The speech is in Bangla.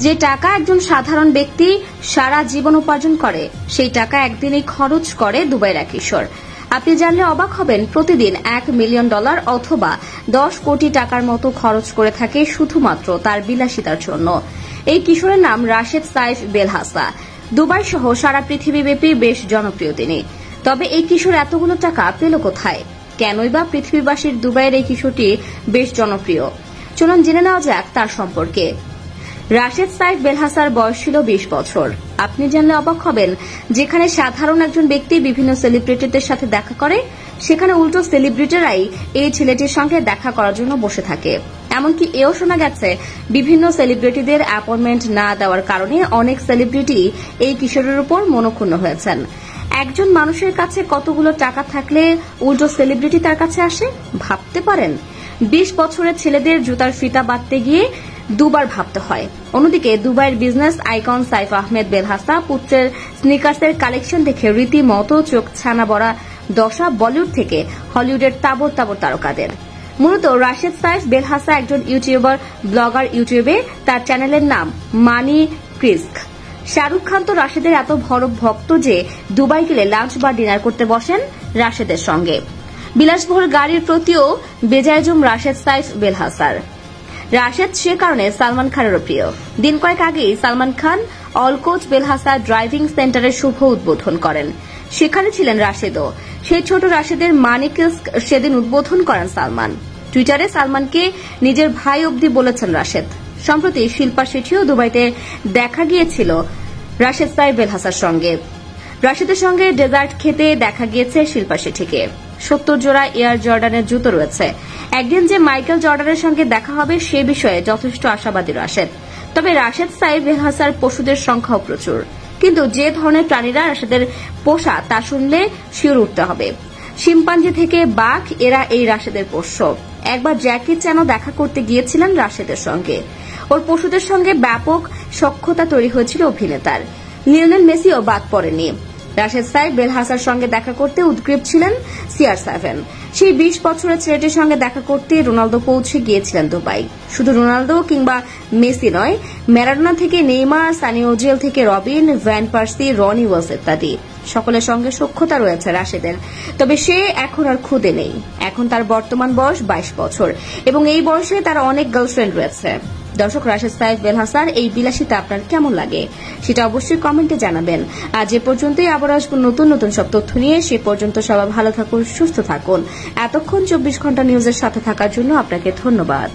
যে টাকা একজন সাধারণ ব্যক্তি সারা জীবন উপার্জন করে সেই টাকা একদিনেই খরচ করে দুবাইয়ের এক কিশোর। আপনি জানলে অবাক হবেন, প্রতিদিন $1 মিলিয়ন অথবা 10 কোটি টাকার মতো খরচ করে থাকে শুধুমাত্র তার বিলাসিতার জন্য। এই কিশোরের নাম রাশেদ সাইফ বেলহাসা। দুবাই সহ সারা পৃথিবীব্যাপী বেশ জনপ্রিয় তিনি। তবে এই কিশোর এতগুলো টাকা পেল কোথায়? কেনই বা পৃথিবীবাসীর দুবাইয়ের এই কিশোরটি বেশ জনপ্রিয়? চলুন জেনে নেওয়া যাক তার সম্পর্কে। রাশেদ সাইফ বেলহাসার বয়স ছিল 20 বছর। আপনি জানলে অবাক হবেন, যেখানে সাধারণ একজন ব্যক্তি বিভিন্ন সেলিব্রিটিদের সাথে দেখা করে, সেখানে উল্টো সেলিব্রিটিরাই এই ছেলেটির সঙ্গে দেখা করার জন্য বসে থাকে। এমনকি এও শোনা গেছে, বিভিন্ন সেলিব্রিটিদের অ্যাপয়েন্টমেন্ট না দেওয়ার কারণে অনেক সেলিব্রিটি এই কিশোরের উপর মনক্ষুণ্ণ হয়েছেন। একজন মানুষের কাছে কতগুলো টাকা থাকলে উল্টো সেলিব্রিটি তার কাছে আসে, ভাবতে পারেন? 20 বছরের ছেলেদের জুতার ফিতা বাঁধতে গিয়ে দুবার ভাবতে হয়। অন্যদিকে দুবাইয়ের বিজনেস আইকন সাইফ আহমেদ বেলহাসা পুত্রের স্নিকার্সের কালেকশন দেখে রীতিমতো চোখ ছানা বড়া দশা বলিউড থেকে হলিউডের তাবড় তাবড় তারকাদের। মূলত রাশেদ সাইফ বেলহাসা একজন ইউটিউবার, ব্লগার। ইউটিউবে তার চ্যানেলের নাম মানি ক্রিস্ক। শাহরুখ খান তো রাশেদের এত বড় ভক্ত যে দুবাই গেলে লাঞ্চ বা ডিনার করতে বসেন রাশেদের সঙ্গে। বিলাসবহুল গাড়ির প্রতিও বেজায়জম রাশেদ সাইফ বেলহাসার। রাশেদ সে কারণে সালমান খানেরও প্রিয়। দিন কয়েক আগেই সালমান খান অলকোচ বেলহাসা ড্রাইভিং সেন্টারের শুভ উদ্বোধন করেন। সেখানে ছিলেন রাশেদও। সেই ছোট রাশেদের মানি ক্রিস্ক সেদিন উদ্বোধন করেন সালমান। টুইটারে সালমানকে নিজের ভাই অবধি বলেছেন রাশেদ। সম্প্রতি শিল্পা শেঠিও দুবাইতে দেখা গিয়েছিল রাশেদ সাইফ বেলহাসার সঙ্গে। রাশেদের সঙ্গে ডেজার্ট খেতে দেখা গিয়েছে শিল্পা শেঠিকে। 70 জোড়া এয়ার জর্ডানের জুতো রয়েছে। একদিন যে মাইকেল জর্ডানের সঙ্গে দেখা হবে সে বিষয়ে যথেষ্ট আশাবাদী রাশেদ। তবে রাশেদ সাইফ বেলহাসার পশুদের সংখ্যাও প্রচুর। কিন্তু যে ধরনের প্রাণীরা রাশেদের পোষা তা শুনলে শিউরে উঠতে হবে। শিম্পাঞ্জি থেকে বাঘ, এরা এই রাশেদের পোষ্য। একবার জ্যাকি চ্যানও দেখা করতে গিয়েছিলেন রাশেদের সঙ্গে। ওর পশুদের সঙ্গে ব্যাপক সখ্যতা তৈরি হয়েছিল অভিনেতার। লিওনেল মেসিও বাদ পড়েনি। রাশেদ সাইফ বেলহাসার সঙ্গে দেখা করতে উদগ্রীব ছিলেন CR7। সেই 20 বছরের ছেলেটির সঙ্গে দেখা করতে রোনালদো পৌঁছে গিয়েছিলেন দুবাই। শুধু রোনালদো কিংবা মেসি নয়, ম্যারাডোনা থেকে নেইমার, সানি ওজিল থেকে রবিন, ভ্যান পার্সি, রনি ওয়েলস ইত্যাদি সকলের সঙ্গে সখ্যতা রয়েছে রাশেদের। তবে সে এখন আর খুদে নেই। এখন তার বর্তমান বয়স 22 বছর এবং এই বয়সে তার অনেক গার্লফ্রেন্ড রয়েছে। দর্শক, রাশেদ সাইফ বেলহাসার এই বিলাসিতা আপনার কেমন লাগে সেটা অবশ্যই কমেন্টে জানাবেন। আজ এ পর্যন্তই, আবার আসবো নতুন নতুন সব তথ্য নিয়ে। সে পর্যন্ত সবাই ভালো থাকুন, সুস্থ থাকুন। এতক্ষণ 24 ঘন্টা নিউজের সাথে থাকার জন্য আপনাকে ধন্যবাদ।